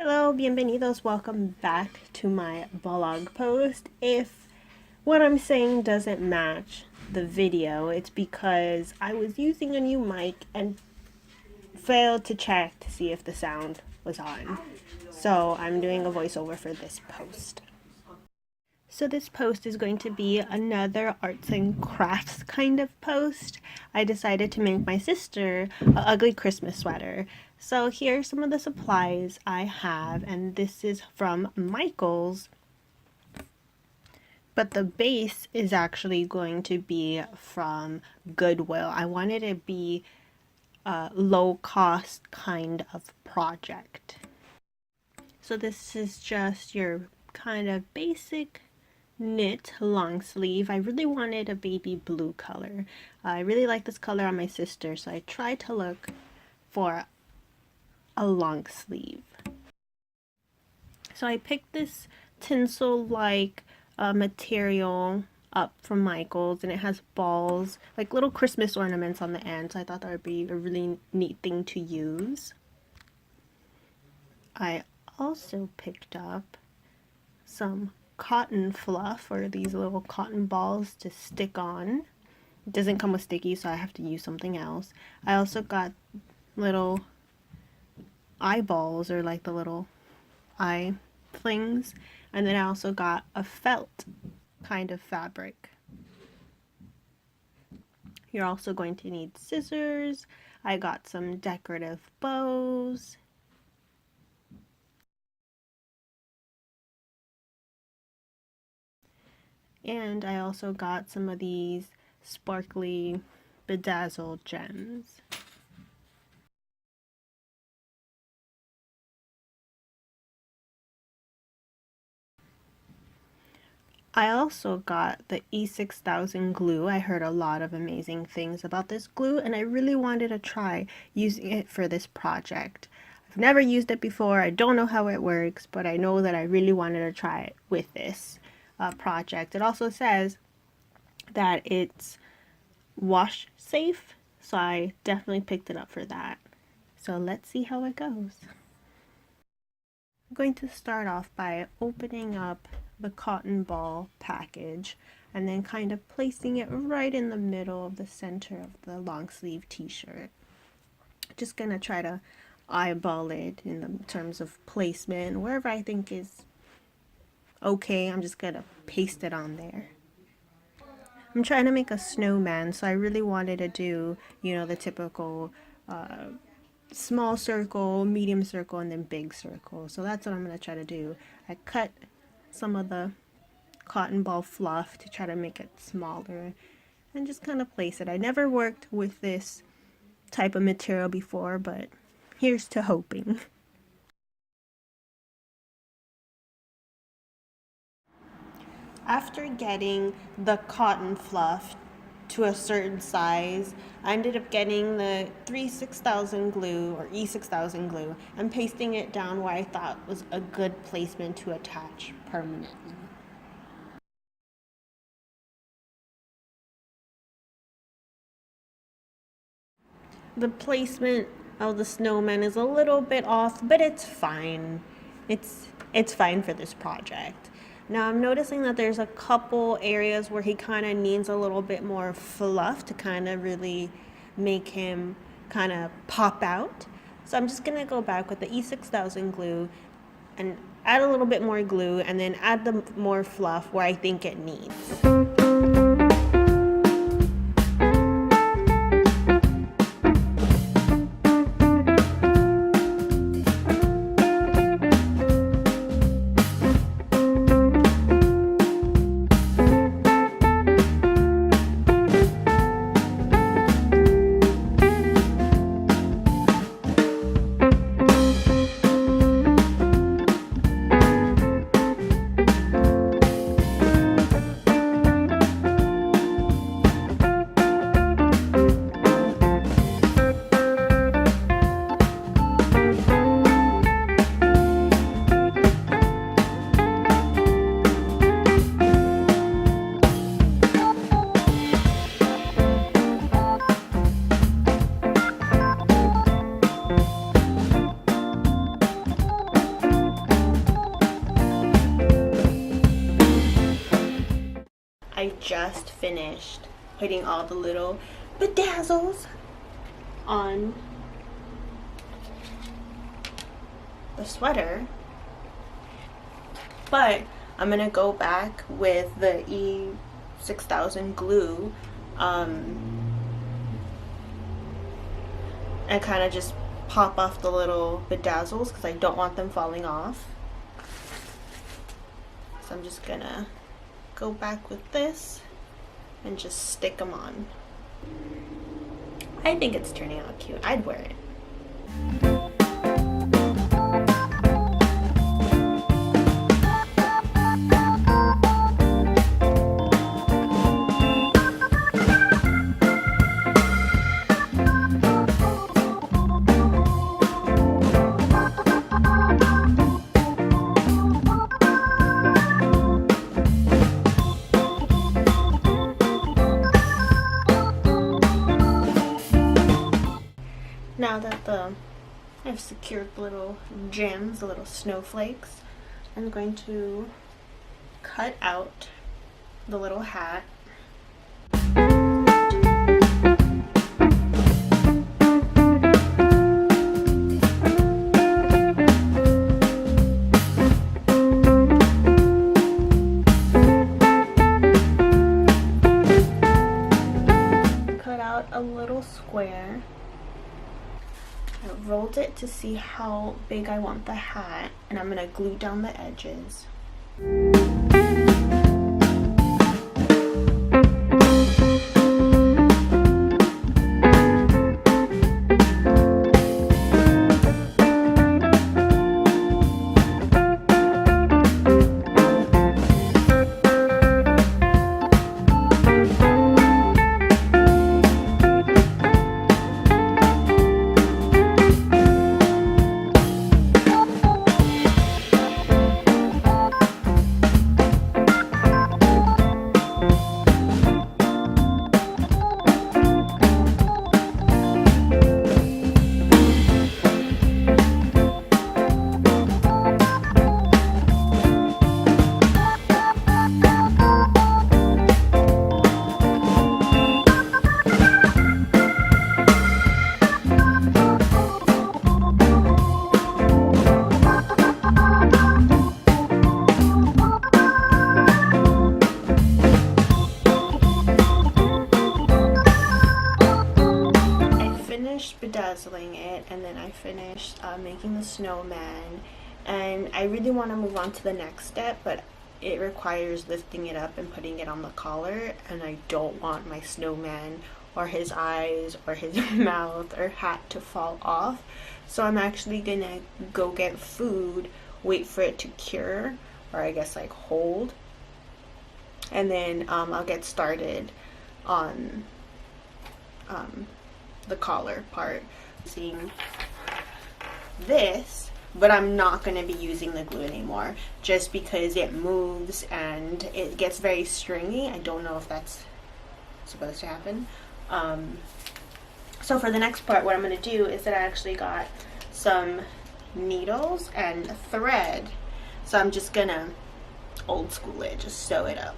Hello, bienvenidos, welcome back to my blog post. If what I'm saying doesn't match the video, it's because I was using a new mic and failed to check to see if the sound was on. So I'm doing a voiceover for this post. So this post is going to be another arts and crafts kind of post. I decided to make my sister an ugly Christmas sweater. So here's some of the supplies I have, and this is from Michael's. But the base is actually going to be from Goodwill. I wanted it to be a low cost kind of project. So this is just your kind of basic knit long sleeve. I really wanted a baby blue color. I really like this color on my sister, so I tried to look for a long sleeve. So I picked this tinsel like material up from Michael's, and it has balls, like little Christmas ornaments on the end, so I thought that would be a really neat thing to use. I also picked up some cotton fluff, or these little cotton balls to stick on. It doesn't come with sticky, so I have to use something else. I also got little eyeballs, or like the little eye things, and then I also got a felt kind of fabric. You're also going to need scissors. I got some decorative bows. And I also got some of these sparkly bedazzled gems. I also got the E6000 glue. I heard a lot of amazing things about this glue, and I really wanted to try using it for this project. I've never used it before. I don't know how it works, but I know that I really wanted to try it with this project. It also says that it's wash safe, so I definitely picked it up for that. So let's see how it goes. I'm going to start off by opening up the cotton ball package and then kind of placing it right in the middle of the center of the long sleeve t-shirt. Just gonna try to eyeball it in the terms of placement. Wherever I think is okay, I'm just gonna paste it on there. I'm trying to make a snowman, so I really wanted to do, the typical small circle, medium circle, and then big circle. So that's what I'm going to try to do. I cut some of the cotton ball fluff to try to make it smaller and just kind of place it. I never worked with this type of material before, but here's to hoping. After getting the cotton fluff to a certain size, I ended up getting the 6000 glue, or E6000 glue, and pasting it down where I thought was a good placement to attach permanently. The placement of the snowman is a little bit off, but it's fine. It's fine for this project. Now I'm noticing that there's a couple areas where he kind of needs a little bit more fluff to kind of really make him kind of pop out. So I'm just gonna go back with the E6000 glue and add a little bit more glue, and then add the more fluff where I think it needs. I just finished putting all the little bedazzles on the sweater, but I'm gonna go back with the E6000 glue and kind of just pop off the little bedazzles because I don't want them falling off. So I'm just gonna go back with this and just stick them on. I think it's turning out cute. I'd wear it. Now that I've secured the little gems, the little snowflakes, I'm going to cut out the little hat. Cut out a little square. I rolled it to see how big I want the hat, and I'm gonna glue down the edges. Bedazzling it, and then I finished making the snowman, and I really want to move on to the next step, but it requires lifting it up and putting it on the collar, and I don't want my snowman or his eyes or his mouth or hat to fall off. So I'm actually gonna go get food, wait for it to cure, or I guess like hold, and then I'll get started on the collar part. Seeing this, but I'm not going to be using the glue anymore just because it moves and it gets very stringy. I don't know if that's supposed to happen. So for the next part, what I'm going to do is that I actually got some needles and thread, so I'm just gonna old school it, just sew it up.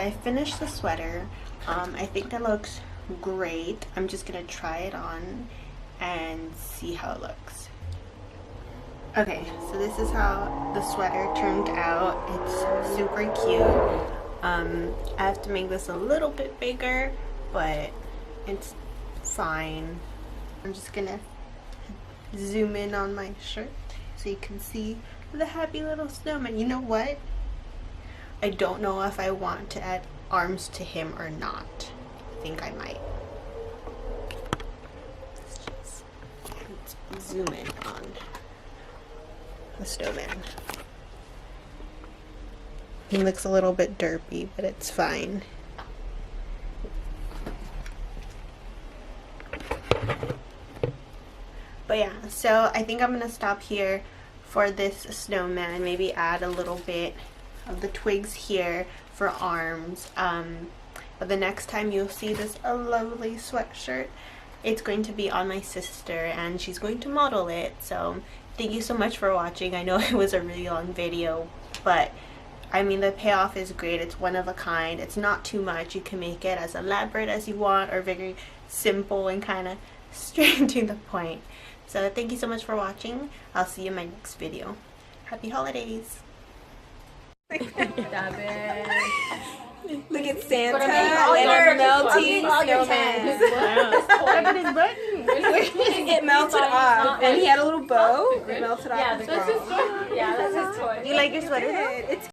I finished the sweater. I think it looks great. I'm just gonna try it on and see how it looks. Okay, so this is how the sweater turned out. It's super cute. I have to make this a little bit bigger, but it's fine. I'm just gonna zoom in on my shirt so you can see the happy little snowman. You know what? I don't know if I want to add arms to him or not. I think I might. Let's zoom in on the snowman. He looks a little bit derpy, but it's fine. But yeah, so I think I'm gonna stop here for this snowman. Maybe add a little bit of the twigs here for arms. But the next time you'll see this lovely sweatshirt, it's going to be on my sister and she's going to model it. So thank you so much for watching. I know it was a really long video, but I mean the payoff is great. It's one of a kind. It's not too much. You can make it as elaborate as you want or very simple and kind of straight to the point. So thank you so much for watching. I'll see you in my next video. Happy holidays! Look at Santa and melting snowman. It melted off, and he had a little bow. It melted off. Yeah, that's his toy. You like your sweater? It's